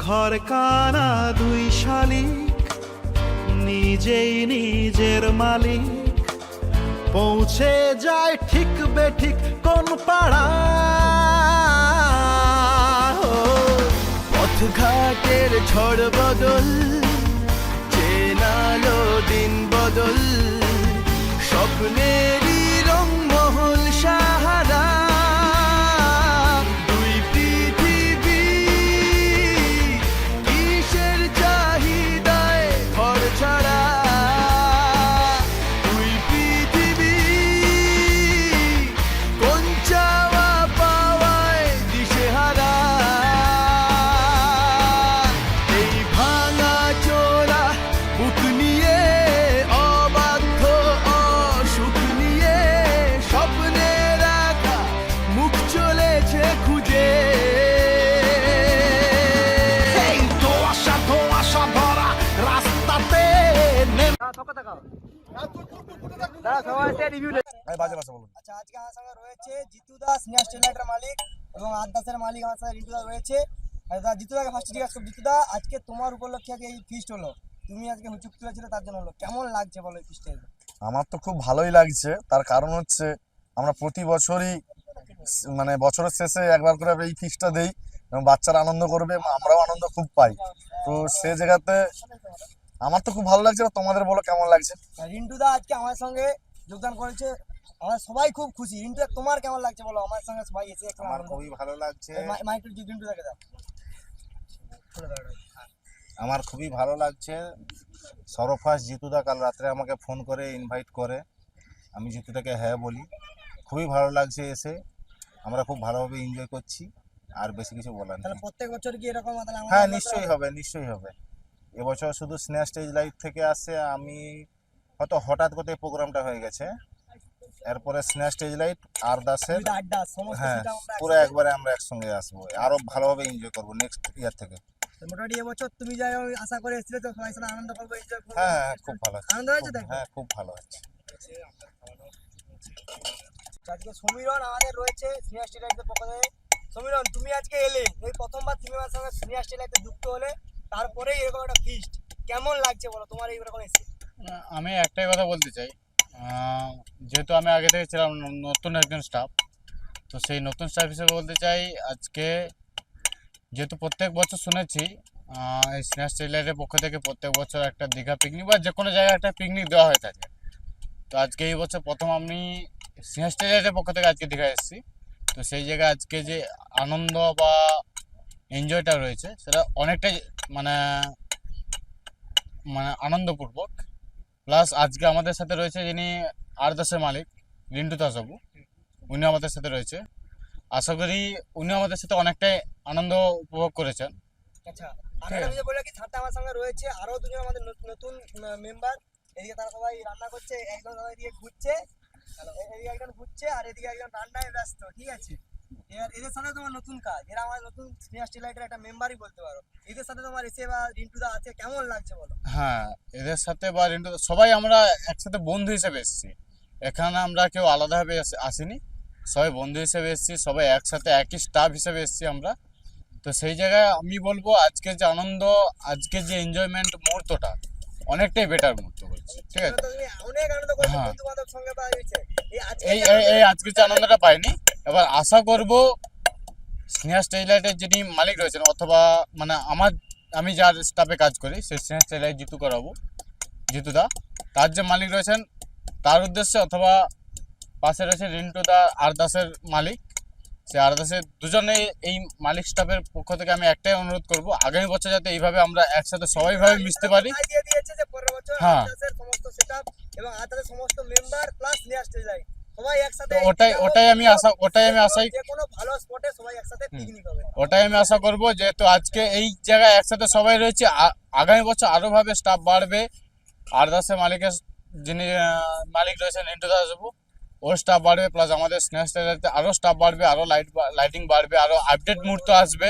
ঘর কানা দুই শালিক, নিজেই নিজের মালিক, পৌঁছে যায় ঠিক বেঠিক কোন পাড়া। পথঘাটের ঝড় বদল, চেনালো দিন বদল, স্বপ্নেরই রংমহল সাহারা। দুই পৃথিবী কিসের চাহিদায় ঘর ছাড়া, দুই পৃথিবী কোন চাওয়া পাওয়ায় দিশেহারা। এই ভাঙা চোরা বুক নিয়ে, অবাধ্য অসুখ নিয়ে, স্বপ্নে রাখা মুখ চলেছে খুঁজে। এই ধোঁয়াশা ধোঁয়াশা ভরা রাস্তাতে আচ্ছা, আজকে আমার সঙ্গে রয়েছে জিতু দাস, স্নেহা স্টেলাইটের মালিক, এবং আদাসের মালিক আমার সাথে রিন্টু দা রয়েছে। জিতু দাকে ফার্স্ট জিজ্ঞাসা করব, জিতু দা আজকে তোমার উপলক্ষে আজকে এই ফিস্ট হলো, তুমি আজকে হুচুক তুলেছিলে তার জন্য হলো, কেমন লাগছে বলো এই ফিস্টে? আমার তো খুব ভালোই লাগছে। তার কারণ হচ্ছে আমরা প্রতি বছরই মানে বছরের শেষে একবার করে এই ফিস্টটা দেই এবং বাচ্চারা আনন্দ করবে, আমরাও আনন্দ খুব পাই। তো সে জায়গাতে আমার তো খুব ভালো লাগছে। তোমাদের বলো কেমন লাগছে? রিন্টু দা আজকে আমার সঙ্গে যোগদান করেছে, আমরা সবাই খুব খুশি। রিন্টু দা তোমার কেমন লাগছে বলো, আমার সঙ্গে সবাই এসে? আমার খুবই ভালো লাগছে। মাইক রিন্টু দাকে দাও। আমার খুবই ভালো লাগছে। সরফাস জিতুদা কাল রাত্রে আমাকে ফোন করে ইনভাইট করে, আমি জিতুদাকে হ্যাঁ বলি। খুবই ভালো লাগছে এসে, আমরা খুব ভালোভাবে এনজয় করছি। আর বেশি কিছু বলার তাহলে নেই। প্রত্যেক বছর কি এরকম? হ্যাঁ, নিশ্চয়ই হবে, নিশ্চয়ই হবে। এবছর শুধু স্নেহা স্টেজ লাইট থেকে আসছে, আমি হয়তো হঠাৎ করে প্রোগ্রামটা হয়ে গেছে। এরপরে স্নেহা স্টেজ লাইট আর দাসের, আড্ডা সমস্ত হ্যাঁ সেটা আমরা পুরো একবারে আমরা একসঙ্গে আসবো, আরো ভালোভাবে এনজয় করবো নেক্সট ইয়ার থেকে। মোটামুটি এবছর তুমি যাই আশা করে এসেছিলে, তো সবাই সাথে আনন্দ করবো, এনজয় করবো। হ্যাঁ হ্যাঁ, খুব ভালো হচ্ছে। আনন্দ হয়েছে দেখো? হ্যাঁ, খুব ভালো হচ্ছে। আজকে সমীরণ আমাদের রয়েছে স্নেহা স্টেলাইটের পক্ষ থেকে। সমীরণ, তুমি আজকে এলে, এই প্রথমবার তুমি আমার সঙ্গে স্নেহা স্টেলাইটে যুক্ত হলে, তারপরেই এরকম একটা ফিস্ট, কেমন লাগছে বলো তোমার এইরকম এসে? আমি একটাই কথা বলতে চাই, যেহেতু আমি আগে থেকে ছিলাম নতুন একজন স্টাফ, তো সেই নতুন স্টাফ হিসেবে বলতে চাই আজকে যেহেতু প্রত্যেক বছর শুনেছি এই স্নেহা স্টেলাইটের পক্ষ থেকে প্রত্যেক বছর একটা দীঘা পিকনিক বা যে কোনো জায়গায় একটা পিকনিক দেওয়া হয়ে থাকে। তো আজকে এই বছর প্রথম আমি স্নেহা স্টেলাইটের পক্ষ থেকে আজকে দীঘা এসেছি। তো সেই জায়গায় আজকে যে আনন্দ বা এনজয়টা রয়েছে সেটা অনেকটাই মানে মানে আনন্দপূর্বক। প্লাস আজকে আমাদের সাথে রয়েছে যিনি আর দাসের মালিক রিন্টু দাসবাবু, উনি আমাদের সাথে রয়েছে। আশা করি উনি আমাদের সাথে অনেকটাই আনন্দ উপভোগ করেছেন। আচ্ছা, আমি যে বললাম কি সাথে আমার সঙ্গে রয়েছে আরো দুজন আমাদের নতুন মেম্বার। এদিকে তারা সবাই রান্না করছে, একজন এদিকে ঘুরছে, এদিকে একজন ঘুরছে, আর এদিকে একজন রান্নায় ব্যস্ত। ঠিক আছে, এদের সাথে তোমার নতুন কাজ, এরা আমার নতুন স্নেহা স্টেলাইটের একটা মেম্বারই বলতে পারো। এদের সাথে তোমার এসে বা রিন্টু দা আছে, কেমন লাগছে বলো? হ্যাঁ, এদের সাথে বা রিন্টু সবাই আমরা একসাথে বন্ধু হিসেবে এসেছি। এখানে আমরা কেউ আলাদাভাবে আসিনি, সবাই বন্ধু হিসেবে এসেছি, সবাই একসাথে একই স্টাফ হিসেবে এসেছি আমরা। তো সেই জায়গায় আমি বলবো আজকে যে আনন্দ, আজকে যে এনজয়মেন্ট মুহূর্তটা অনেকটাই বেটার মুহূর্ত করছে। ঠিক আছে, তুমি অনেক আনন্দ করছো হ্যাঁ। বন্ধু বান্ধব সঙ্গে বা হয়েছে এই আজকে যে আনন্দটা পাইনি, এবার আশা করব স্নেহা স্টেলাইটের যিনি মালিক রয়েছেন অথবা মানে আমি যার স্টাফে কাজ করি সেই স্নেহা স্টেলাইট জিতুদা, তার যে মালিক রয়েছেন তার উদ্দেশ্যে, অথবা পাশে রয়েছে রিন্টু দা আর দাসের মালিক, সে আর দাসের দুজনে এই মালিক স্টাফের পক্ষ থেকে আমি একটাই অনুরোধ করব, আগামী বছর যাতে এইভাবে আমরা একসাথে সবাই ভাবে মিশতে পারি। হ্যাঁ, সমস্ত সেটআপ এবং আদারের সমস্ত মেম্বার প্লাস স্নেহা স্টেলাইট সবাই একসাথে, ওটাই আমি আশাই যে কোনো ভালো স্পটে সবাই একসাথে পিকনিক হবে, ওটাই আমি আশা করব। যেহেতু আজকে এই জায়গায় একসাথে সবাই রয়েছে, আগামী বছর আরো ভাবে স্টাফ বাড়বে। আর দাসের মালিকের যিনি মালিক রয়েছেন রিন্টু দাসবাবু, ওর স্টাফ বাড়বে, প্লাস আমাদের স্নেহা স্টেলাইটে আরো স্টাফ বাড়বে, আরো লাইটিং বাড়বে, আরো আপডেট মুহূর্ত আসবে।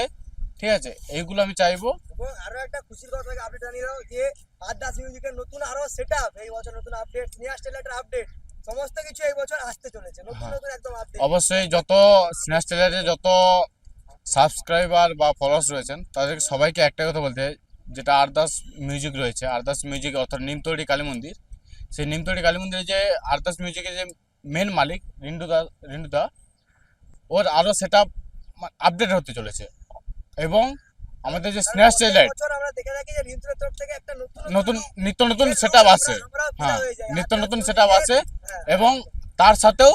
ঠিক আছে, এইগুলো আমি চাইবো। এবং আরো একটা খুশির কথা আপডেট জানিয়ে দাও যে আদাস মিউজিকের নতুন আরো সেটআপ, এই বছর নতুন আপডেট, স্নেহা স্টেলাইটের আপডেট, সমস্ত কিছু এই বছর আসতে চলেছে, নতুন নতুন একদম আপডেট। অবশ্যই যত স্নেহা স্টেলাইটে যত সাবস্ক্রাইবার বা ফলোয়ার্স রয়েছেন তাদের সবাইকে একটা কথা বলতে হয়, যেটা আরদাস মিউজিক রয়েছে, আরদাস মিউজিক অর্থাৎ নিমতৌড়ি কালী মন্দির, সেই নিমতৌড়ি কালী মন্দিরে যে আরদাস মিউজিকের যে মেন মালিক রিন্টুদা, ওর আরও সেট আপডেট হতে চলেছে। এবং আমাদের যে স্নেহা স্টেজ লাইট বছর আমরা দেখে থাকি যে রিন্টুদের তরফ থেকে একটা নতুন নিত্য নতুন সেট আছে, আমরাও ফিদা হ্যাঁ হয়ে যাই। নিত্য আর নতুন তার সেট সঙ্গে- আছে। হ্যাঁ। এবং তার সাথেও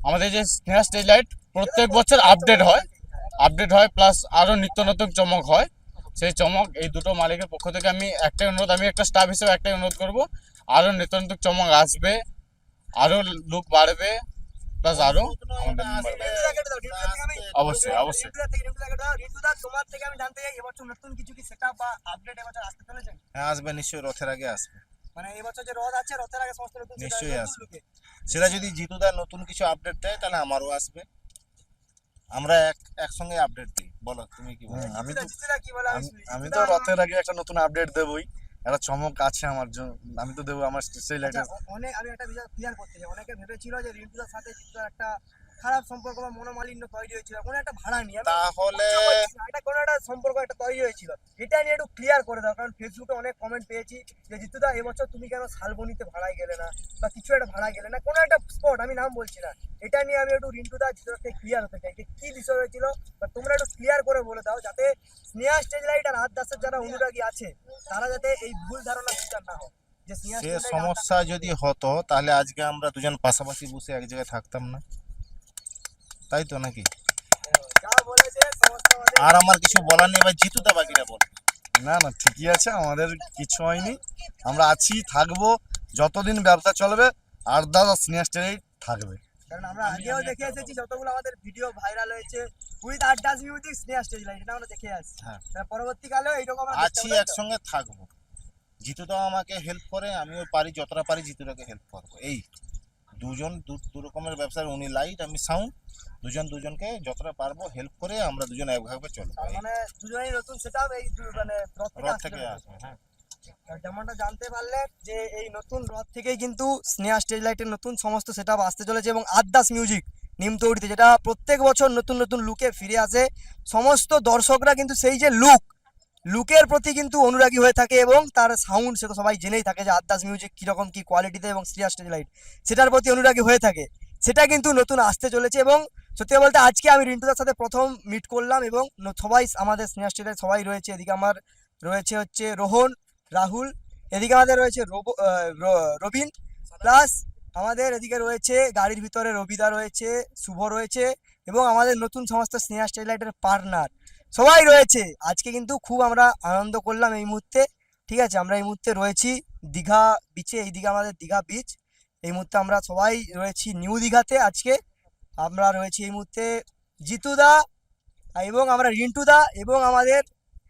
আমাদের যে স্নেহা স্টেজ লাইট প্রত্যেক বছর আপডেট হয় প্লাস আরও নিত্য নতুন চমক হয়। সেই চমক এই দুটো মালিকের পক্ষ থেকে আমি একটা স্টাফ হিসেবে একটাই অনুরোধ করব, আরও নিত্য নতুন চমক আসবে, আরও লুক বাড়বে, প্লাস আরও আমাদের বাড়বে। রিন্টুদাকে দাও, রিন্টুদা থেকে আমি অবশ্যই, অবশ্যই। রিন্টুদাকে দাও। রিন্টুদা, তোমার থেকে আমি জানতে চাই এবছর নতুন কিছু কি সেটআপ বা আপডেট এবছর আসতে চলেছে? হ্যাঁ, আসবে নিশ্চয়ই, রথের আগে আসবে। মানে এবছর যে রথ আছে, রথের আগে সমস্ত নতুন setup নিশ্চয়ই নতুন আসবে। look এ। সেটা যদি জিতুদা নতুন কিছু আপডেট দেয় তাহলে আমারও আসবে। আমরা একসঙ্গে আপডেট দিই। বলো তুমি কি বলো? আমি তো জিতুদা কি বলে আমি শুনি। আমি তো জিতুদা- রথের আগে একটা নতুন আপডেট দেবই, একটা চমক আছে আমার জন্য, আমি তো দেবো আমার সেই লাইটের। আচ্ছা, আমি একটা বিষয় ক্লিয়ার করতে চাই। অনেকে ভেবেছিল যে রিন্টুদার সাথে জিতুদার একটা খারাপ সম্পর্ক বা মনোমালিন্য তৈরি হয়েছিল, কোনো একটা ভাড়া নিয়ে। আমি তাহলে সহ্য করছি না, এটা কোনো একটা সম্পর্ক একটা তৈরি হয়েছিল, এটা নিয়ে একটু ক্লিয়ার করে দাও। কারণ ফেসবুকে অনেক কমেন্ট পেয়েছি যে জিতুদা এবছর তুমি কেন শালবনিতে ভাড়ায় গেলে না বা কিছু একটা ভাড়ায় গেলে না, কোনো একটা স্পট, আমি নাম বলছি না। এটা নিয়ে আমি একটু রিন্টুদা জিতুদার থেকে ক্লিয়ার হতে চাই যে কি বিষয় হয়েছিল, বা তোমরা একটু ক্লিয়ার করে বলে দাও, যাতে স্নেহা স্টেজ লাইট আর আদাসের যারা অনুরাগী আছে তারা যাতে এই ভুল ধারণা শিকার না হয় যে স্নেহা সে স্টেজ লাইট আর সমস্যা যদি হতো তাহলে আজকে আমরা দুজন পাশাপাশি বসে এক জায়গায় থাকতাম না, তাই তো নাকি? যা বলেছে সমস্ত আমাদের আর আমার কিছু বলার নেই, এবার জিতুদা বাকিটা বল। না না, ঠিকই আছে, আমাদের কিছু হয়নি, আমরা আছি, থাকবো, যতদিন ব্যবসা চলবে আর দাদা স্নেহা স্টেজ থাকবে। কারণ আমরা আগেও দেখে এসেছি যতগুলো আমাদের ভিডিও ভাইরাল হয়েছে উইথ আড্ডাস মিউজিক স্নেহা স্টেজ লাইট, এটা আমরা দেখে আসছি। হ্যাঁ। পরবর্তীকালেও এইরকম আমরা দেখতে আছি, পাবো তো? একসঙ্গে থাকবো। জিতুদাও আমাকে হেল্প করে, আমিও পারি, যতটা পারি জিতুদাকে হেল্প করবো। এই দুজন দু রকমের ব্যবসার, উনি লাইট আমি সাউন্ড, দুজন দুজনকে যতটা পারবো হেল্প করে আমরা দুজন একভাবে চলবো। তার মানে দুজনেই নতুন সেটআপ এই মানে রথ থেকে রথ আসতে থেকে চলেছে। আসবে। হ্যাঁ, আর যেমনটা জানতে পারলেন যে এই নতুন রথ থেকেই কিন্তু স্নেহা স্টেজ লাইটের নতুন সমস্ত সেটআপ আসতে চলেছে, এবং আদাস মিউজিক নিমতৌড়িতে, যেটা প্রত্যেক বছর নতুন নতুন লুকে ফিরে আসে। সমস্ত দর্শকরা কিন্তু সেই যে লুকের প্রতি কিন্তু অনুরাগী হয়ে থাকে, এবং তার সাউন্ড সে তো সবাই জেনেই থাকে যে আদাস মিউজিক কীরকম কী কোয়ালিটিতে, এবং স্নেহা স্টেজ লাইট সেটার প্রতি অনুরাগী হয়ে থাকে। সেটা কিন্তু নতুন আসতে চলেছে, এবং সত্যি বলতে আজকে আমি রিন্টুদার সাথে প্রথম মিট করলাম, এবং সবাই আমাদের স্নেহা স্টেজ লাইট সবাই রয়েছে। এদিকে আমার রয়েছে হচ্ছে রোহন, রাহুল, এদিকে আমাদের রয়েছে রবিন, প্লাস আমাদের এদিকে রয়েছে গাড়ির ভিতরে রবিদা রয়েছে, শুভ রয়েছে, এবং আমাদের নতুন সমস্ত স্নেহা স্টেজ লাইটের পার্টনার সবাই রয়েছে। আজকে কিন্তু খুব আমরা আনন্দ করলাম এই মুহূর্তে। ঠিক আছে, আমরা এই মুহূর্তে রয়েছি দীঘা বিচে, এইদিকে আমাদের দীঘা বিচ। এই মুহূর্তে আমরা সবাই রয়েছি নিউ দীঘাতে। আজকে আমরা রয়েছি এই মুহূর্তে জিতুদা এবং আমরা রিন্টুদা এবং আমাদের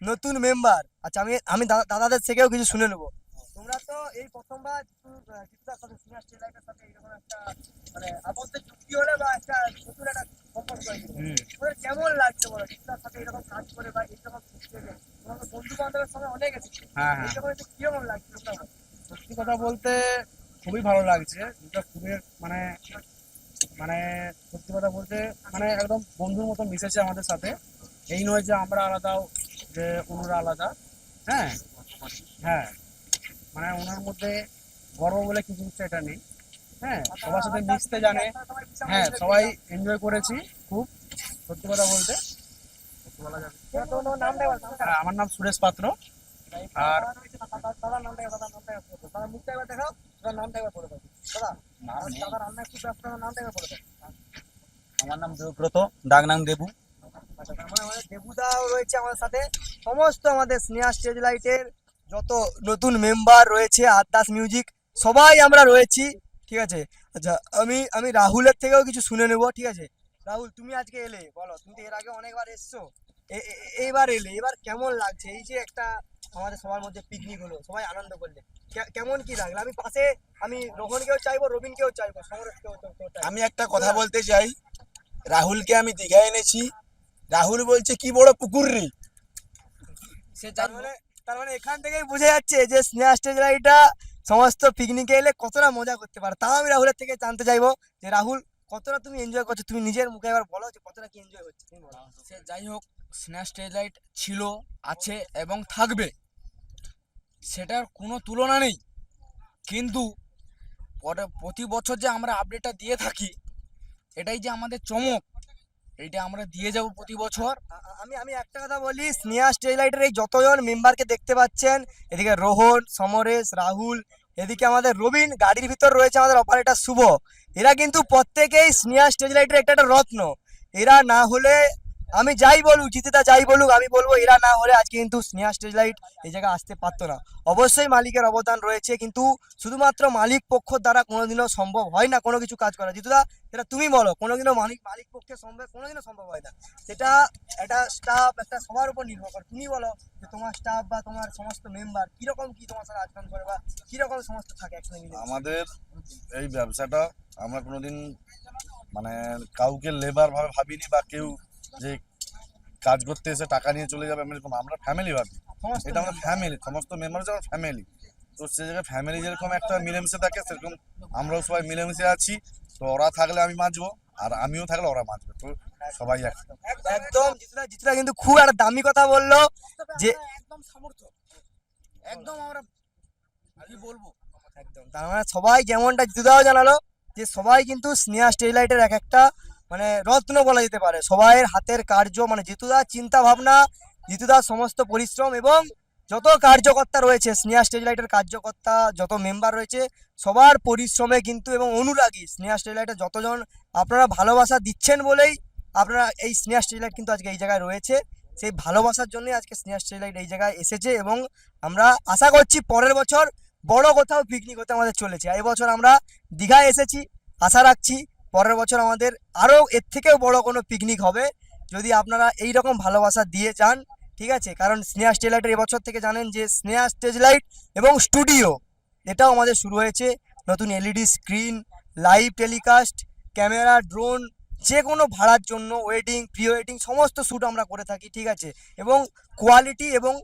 নতুন মেম্বার। আচ্ছা, আমি দাদাদের থেকেও কিছু শুনে নেবো। তোমরা তো এই প্রথমবার জিতুদার সাথে স্নেহা স্টেজ লাইটের সাথে এরকম একটা মানে আবদ্ধ চুক্তি হলে বা একটা নতুন একটা সম্পর্ক হয়েছে, তোমাদের কেমন লাগছে বলো জিতুদার সাথে এরকম কাজ করে বা এরকম চুক্তি হলে? তোমাদের বন্ধু বান্ধবের সঙ্গে অনেক এসেছে, হ্যাঁ, হ্যাঁ। এইরকম একটা কিরকম লাগছে তোমরা বলো? সত্যি কথা বলতে খুবই ভালো লাগছে, দুটো খুবই মানে মানে সত্যি কথা বলতে মানে একদম বন্ধুর মতো মিশেছে আমাদের সাথে। এই নয় যে আমরা আলাদা, যে ওনারা আলাদা। হ্যাঁ হ্যাঁ, মানে ওনার মধ্যে গর্ব বলে কিছু জিনিসটা এটা নেই। হ্যাঁ, সবার সাথে মিশতে জানে। হ্যাঁ, সবাই এনজয় করেছি খুব, সত্যি কথা বলতে। বলা যাবে। তোমার নামটা বলো, নামটা হ্যাঁ, আমার নাম সুরেশ পাত্র। আর দাদার নামটা একবার দাদার মুখটা একবার দেখাও, দাদার নামটা একবার বলে দাও। দাদা, দাদা রান্না খুব ব্যস্ত, নামটা একবার বলে দাও। আমার নাম দেবব্রত, ডাক নাম দেবু। আচ্ছা, তার মানে আমাদের দেবুদাও রয়েছে আমাদের সাথে। সমস্ত আমাদের স্নেহা স্টেজ লাইটের যত নতুন মেম্বার রয়েছে, আদাস মিউজিক, সবাই আমরা রয়েছি। ঠিক আছে, আচ্ছা আমি রাহুলের থেকেও কিছু শুনে নেব। ঠিক আছে রাহুল, তুমি আজকে এলে, বলো, তুমি তো এর আগে অনেকবার এসছো, এইবার এলে, এবার কেমন লাগছে? এই যে একটা আমাদের সবার মধ্যে পিকনিক হলো, সবাই আনন্দ করলে, কেমন কি লাগলো? আমি পাশে আমি রোহনকেও চাইবো, রবিনকেও চাইবো, সমরেশকেও চাইবো। আমি একটা কথা বলতে চাই, রাহুলকে আমি দীঘায় এনেছি, রাহুল বলছে কি বড় পুকুর রে। তার মানে এখান থেকেই বোঝা যাচ্ছে যে স্নেহা স্টেজ লাইটটা সমস্ত পিকনিকে এলে কতটা মজা করতে পারে। তাও আমি রাহুলের থেকে জানতে চাইবো যে রাহুল কতটা তুমি এনজয় করছো, তুমি নিজের মুখে এবার বলো যে কতটা কি এনজয় হচ্ছে, তুমি বলো। সে যাই হোক, স্নেহা স্টেজ লাইট ছিল, আছে এবং থাকবে, সেটার কোনো তুলনা নেই। কিন্তু প্রতি বছর যে আমরা আপডেটটা দিয়ে থাকি, এটাই যে আমাদের চমক, এইটা আমরা দিয়ে যাব প্রতি বছর। আমি আমি একটা কথা বলি, স্নেহা স্টেজ লাইটের এই যতজন মেম্বারকে দেখতে পাচ্ছেন, এদিকে রোহন, সমরেশ, রাহুল, এদিকে আমাদের রবিন, গাড়ির ভিতর রয়েছে আমাদের অপারেটর শুভ, এরা কিন্তু প্রত্যেকেই স্নেহা স্টেজ লাইটের একটা একটা রত্ন। এরা না হলে, আমি যাই বলুক, জিতেদা যাই বলুক, আমি বলবো এরা না হলে আজকে কিন্তু স্নেহা স্টেজ লাইট এই জায়গায় আসতে পারতো না। অবশ্যই মালিকের অবদান রয়েছে, কিন্তু শুধুমাত্র মালিক পক্ষ দ্বারা কোনোদিনও সম্ভব হয় না কোনো কিছু কাজ করা। জিতুদা, এটা তুমি বলো, কোনোদিনও মালিক মালিক পক্ষে সম্ভব, কোনোদিনও সম্ভব হয় না। সেটা একটা স্টাফ, একটা সবার উপর নির্ভর করে। তুমি বলো যে তোমার স্টাফ বা তোমার সমস্ত মেম্বার কিরকম কি তোমার সাথে আচরণ করে বা কিরকম সমস্ত থাকে একসঙ্গে মিলে? আমাদের এই ব্যবসাটা আমরা কোনোদিন মানে কাউকে লেবার ভাবে ভাবিনি, বা কেউ যে কাজ করতে এসে টাকা নিয়ে চলে যাবে এরকম, আমরা ফ্যামিলি ভাবি। সমস্ত এটা আমরা ফ্যামিলি, সমস্ত মেম্বার হচ্ছে আমার ফ্যামিলি। তো সে জায়গায় ফ্যামিলি যেরকম একটা মিলেমিশে থাকে, সেরকম আমরাও সবাই মিলেমিশে আছি। তো ওরা থাকলে আমি বাঁচবো, আর আমিও থাকলে ওরা বাঁচবে, তো সবাই একসাথে। একদম জিতুদা, জিতুদা কিন্তু খুব একটা দামি কথা বললো যে একদম সামর্থ্য, একদম আমরা কি বলবো, একদম, তার মানে সবাই যেমনটা জিতুদাও জানালো যে সবাই কিন্তু স্নেহা স্টেজ লাইটের এক একটা মানে রত্ন বলা যেতে পারে। সবাইয়ের হাতের কার্য, মানে জিতুদার চিন্তা ভাবনা, জিতুদার সমস্ত পরিশ্রম এবং যত কার্যকর্তা রয়েছে, স্নেহা স্টেজ লাইটের কার্যকর্তা যত মেম্বার রয়েছে, সবার পরিশ্রমে কিন্তু এবং অনুরাগী স্নেহা স্টেজ লাইটের যতজন, আপনারা ভালোবাসা দিচ্ছেন বলেই আপনারা এই স্নেহা স্টেজ লাইট কিন্তু আজকে এই জায়গায় রয়েছে। সেই ভালোবাসার জন্যই আজকে স্নেহা স্টেজ লাইট এই জায়গায় এসেছে, এবং আমরা আশা করছি পরের বছর বড় কোথাও পিকনিক হতে আমাদের চলেছে। এই বছর আমরা দীঘায় এসেছি, আশা রাখছি পরের বছর আমাদের আরও এর থেকেও বড় কোনো পিকনিক হবে, যদি আপনারা এই রকম ভালোবাসা দিয়ে যান, ঠিক আছে? কারণ স্নেহা স্টেজ লাইটের এবছর থেকে জানেন যে স্নেহা স্টেজ লাইট এবং স্টুডিও, এটাও আমাদের শুরু হয়েছে। নতুন LED screen, live telecast, camera, drone, যে কোনো ভাড়ার জন্য, ওয়েডিং, প্রি ওয়েডিং সমস্ত শ্যুট আমরা করে থাকি, ঠিক আছে? এবং কোয়ালিটি এবং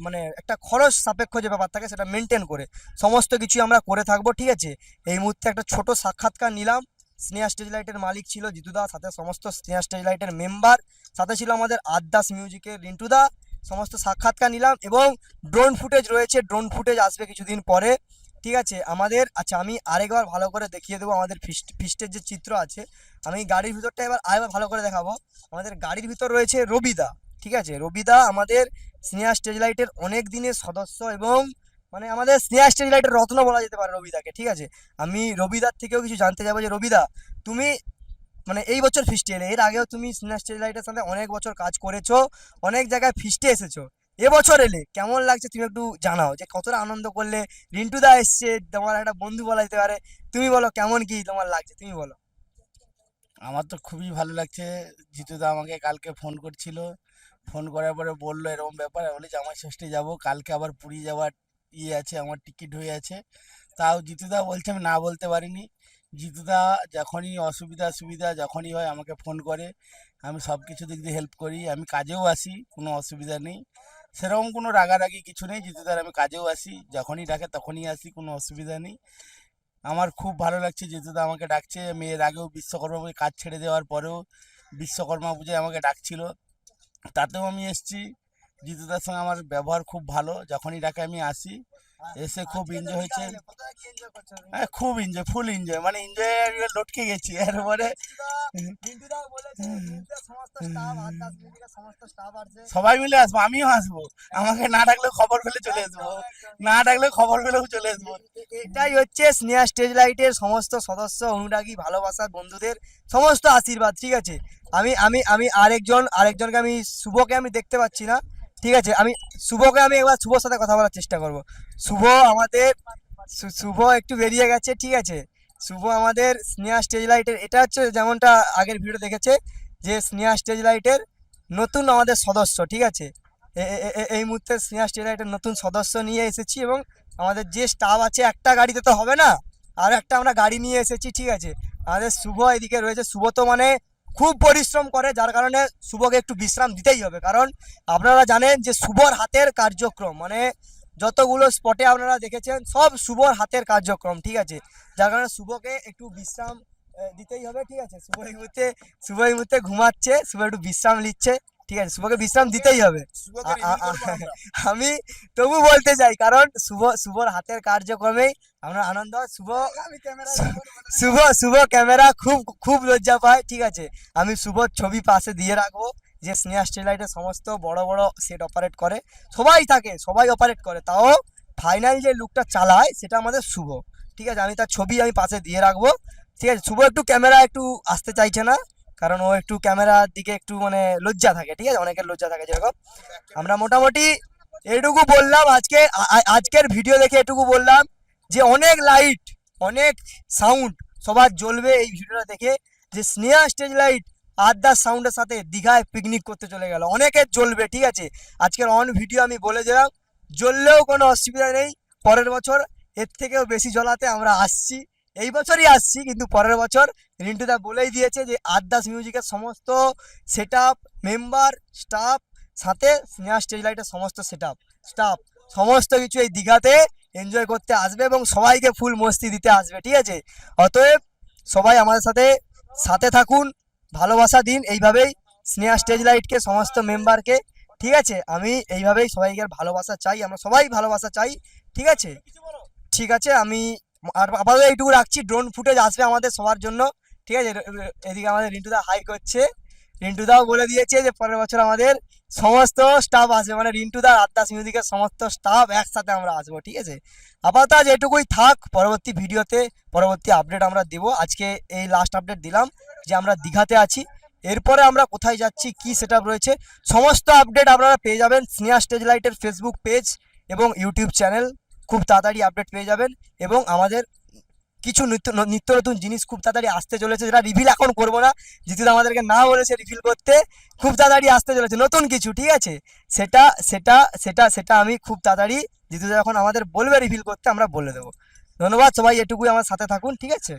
মানে একটা খরচ সাপেক্ষ যে ব্যাপার থাকে সেটা মেনটেন করে সমস্ত কিছু আমরা করে থাকবো, ঠিক আছে? এই মুহূর্তে একটা ছোট সাক্ষাৎকার নিলাম। স্নেহা স্টেজ লাইটের মালিক ছিল জিতুদা, সাথে সমস্ত স্নেহা স্টেজ লাইটের মেম্বার, সাথে ছিল আমাদের আদাস মিউজিকের রিন্টুদা, সমস্ত সাক্ষাৎকার নিলাম। এবং ড্রোন ফুটেজ রয়েছে, ড্রোন ফুটেজ আসবে কিছুদিন পরে, ঠিক আছে আমাদের। আচ্ছা, আমি আরেকবার ভালো করে দেখিয়ে দেবো আমাদের ফিস্টের যে চিত্র আছে। আমি গাড়ির ভিতরটা এবার আরেকবার ভালো করে দেখাবো। আমাদের গাড়ির ভিতর রয়েছে রবিদা, ঠিক আছে? রবিদা আমাদের স্নেহা স্টেজ লাইটের অনেক দিনের সদস্য, এবং মানে আমাদের স্নেহা স্টেজ লাইটের রত্ন বলা যেতে পারে রবিদাকে, ঠিক আছে? আমি রবিদার থেকেও কিছু জানতে যাবো যে রবিদা, তুমি মানে এই বছর ফিস্টে এলে, এর আগেও তুমি স্নেহা স্টেজ লাইটের সাথে অনেক বছর কাজ করেছো, অনেক জায়গায় ফিস্টে এসেছো, এবছর এলে কেমন লাগছে তুমি একটু জানাও, যে কতটা আনন্দ করলে। রিন্টুদা এসছে, তোমার একটা বন্ধু বলা যেতে পারে, তুমি বলো কেমন কি তোমার লাগছে, তুমি বলো। আমার তো খুবই ভালো লাগছে। জিতুদা আমাকে কালকে ফোন করছিল, ফোন করার পরে বললো এরকম ব্যাপার, আমি বলি জামাই ষষ্ঠী যাবো, কালকে আবার পুরী যাওয়ার আছে, আমার টিকিট হয়ে আছে। তাও জিতুদা বলছে আমি না বলতে পারিনি। জিতুদা যখনই অসুবিধা সুবিধা যখনই হয় আমাকে ফোন করে, আমি সব কিছু দিক দিয়ে হেল্প করি, আমি কাজেও আসি, কোনো অসুবিধা নেই, সেরকম কোনো রাগারাগি কিছু নেই। জিতুদার আমি কাজেও আসি, যখনই ডাকে তখনই আসি, কোনো অসুবিধা নেই। আমার খুব ভালো লাগছে জিতুদা আমাকে ডাকছে। আমি এর আগেও বিশ্বকর্মা পুজোয় কাজ ছেড়ে দেওয়ার পরেও বিশ্বকর্মা পুজোয় আমাকে ডাকছিল, তাতেও আমি এসেছি। জিতুদার সঙ্গে আমার ব্যবহার খুব ভালো, যখনই ডাকে আমি আসি, এসে খুব এনজয় হয়েছে। হ্যাঁ, খুব এনজয়, ফুল এনজয়, মানে এনজয় লটকে গেছি এরপরে। সবাই মিলে আসবো, আমিও আসবো, আমাকে না ডাকলেও খবর পেলে চলে আসবো, না ডাকলেও খবর পেলেও চলে আসবো। এটাই হচ্ছে স্নেহা স্টেজ লাইটের সমস্ত সদস্য, অনুরাগী, ভালোবাসার বন্ধুদের সমস্ত আশীর্বাদ, ঠিক আছে? আমি আমি আমি আরেকজনকে আমি শুভকে আমি দেখতে পাচ্ছি না, ঠিক আছে? আমি শুভকে, আমি একবার শুভর সাথে কথা বলার চেষ্টা করব। শুভ আমাদের, শুভ একটু বেরিয়ে গেছে, ঠিক আছে? শুভ আমাদের স্নেহা স্টেজ লাইটের, এটা হচ্ছে যেমনটা আগের ভিডিও দেখেছে যে স্নেহা স্টেজ লাইটের নতুন আমাদের সদস্য, ঠিক আছে? এই মুহূর্তে স্নেহা স্টেজ লাইটের নতুন সদস্য নিয়ে এসেছি, এবং আমাদের যে স্টাফ আছে, একটা গাড়িতে তো হবে না, আর একটা আমরা গাড়ি নিয়ে এসেছি, ঠিক আছে? আমাদের শুভ এদিকে রয়েছে। শুভ তো মানে খুব পরিশ্রম করে, যার কারণে শুভকে একটু বিশ্রাম দিতেই হবে, কারণ আপনারা জানেন যে শুভর হাতের কার্যক্রম, মানে যতগুলো স্পটে আপনারা দেখেছেন সব শুভর হাতের কার্যক্রম, ঠিক আছে? যার কারণে শুভকে একটু বিশ্রাম দিতেই হবে, ঠিক আছে। শুভ এই মুহূর্তে ঘুমাচ্ছে, শুভ একটু বিশ্রাম নিচ্ছে, ঠিক আছে, শুভকে বিশ্রাম দিতেই হবে। আমি তবু বলতে চাই, কারণ শুভর হাতের কার্যক্রমেই আমরা আনন্দ হয়। শুভ ক্যামেরা খুব খুব লজ্জা পায়, ঠিক আছে। আমি শুভর ছবি পাশে দিয়ে রাখবো, যে স্নেহা স্টেলাইটের সমস্ত বড় বড় সেট অপারেট করে, সবাই থাকে, সবাই অপারেট করে, তাও ফাইনাল যে লুকটা চালায় সেটা আমাদের শুভ, ঠিক আছে। আমি তার ছবি আমি পাশে দিয়ে রাখবো, ঠিক আছে। শুভ একটু ক্যামেরা একটু আসতে চাইছে না, কারণ ও একটু ক্যামেরার দিকে একটু মানে লজ্জা থাকে, ঠিক আছে, অনেকের লজ্জা থাকে যেরকম। আমরা মোটামুটি এটুকু বললাম আজকে, আজকের ভিডিও দেখে এটুকু বললাম যে অনেক লাইট, অনেক সাউন্ড সবার জ্বলবে এই ভিডিওটা দেখে, যে স্নেহা স্টেজ লাইট আদার সাউন্ডের সাথে দীঘায় পিকনিক করতে চলে গেল, অনেকের জ্বলবে, ঠিক আছে। আজকের অন ভিডিও আমি বলে দিলাম, জ্বললেও কোনো অসুবিধা নেই, পরের বছর এর থেকেও বেশি জ্বলাতে আমরা আসছি, এই বছরই আসছি, কিন্তু পরের বছর রিন্টুদা বলেই দিয়েছে যে আদার্স মিউজিকের সমস্ত সেট আপ, মেম্বার, স্টাফ, সাথে স্নেহা স্টেজ লাইটের সমস্ত সেট আপ, স্টাফ, সমস্ত কিছু এই দীঘাতে এনজয় করতে আসবে এবং সবাইকে ফুল মস্তি দিতে আসবে, ঠিক আছে। অতএব সবাই আমাদের সাথে সাথে থাকুন, ভালোবাসা দিন এইভাবেই স্নেহা স্টেজ লাইটকে, সমস্ত মেম্বারকে, ঠিক আছে। আমি এইভাবেই সবাইকে ভালোবাসা চাই, আমরা সবাই ভালোবাসা চাই, ঠিক আছে। ঠিক আছে, আমি আর আপাতত এইটুকু রাখছি, ড্রোন ফুটেজ আসবে আমাদের সবার জন্য, ঠিক আছে। এদিকে আমাদের রিন্টুদা হাই করছে, রিন্টুদাও বলে দিয়েছে যে পরের বছর আমাদের সমস্ত স্টাফ আসবে, মানে রিন্টুদা আদার্স মিউজিকের সমস্ত স্টাফ একসাথে আমরা আসবো, ঠিক আছে। আপাতত আজ এটুকুই থাক, পরবর্তী ভিডিওতে পরবর্তী আপডেট আমরা দেবো। আজকে এই লাস্ট আপডেট দিলাম যে আমরা দীঘাতে আছি, এরপরে আমরা কোথায় যাচ্ছি, কি সেট রয়েছে, সমস্ত আপডেট আপনারা পেয়ে যাবেন স্নেহা স্টেজ লাইটের ফেসবুক পেজ এবং ইউটিউব চ্যানেল, খুব তাড়াতাড়ি আপডেট পেয়ে যাবেন। এবং আমাদের কিছু নিত্য নতুন জিনিস খুব তাড়াতাড়ি আসতে চলেছে, যেটা রিভিল এখন করবো না, জিতুদা আমাদেরকে না বলেছে রিভিল করতে, খুব তাড়াতাড়ি আসতে চলেছে নতুন কিছু, ঠিক আছে। সেটা সেটা সেটা সেটা আমি খুব তাড়াতাড়ি, জিতুদা যখন আমাদের বলবে রিভিল করতে, আমরা বলে দেবো। ধন্যবাদ সবাই, এটুকুই আমার সাথে থাকুন, ঠিক আছে।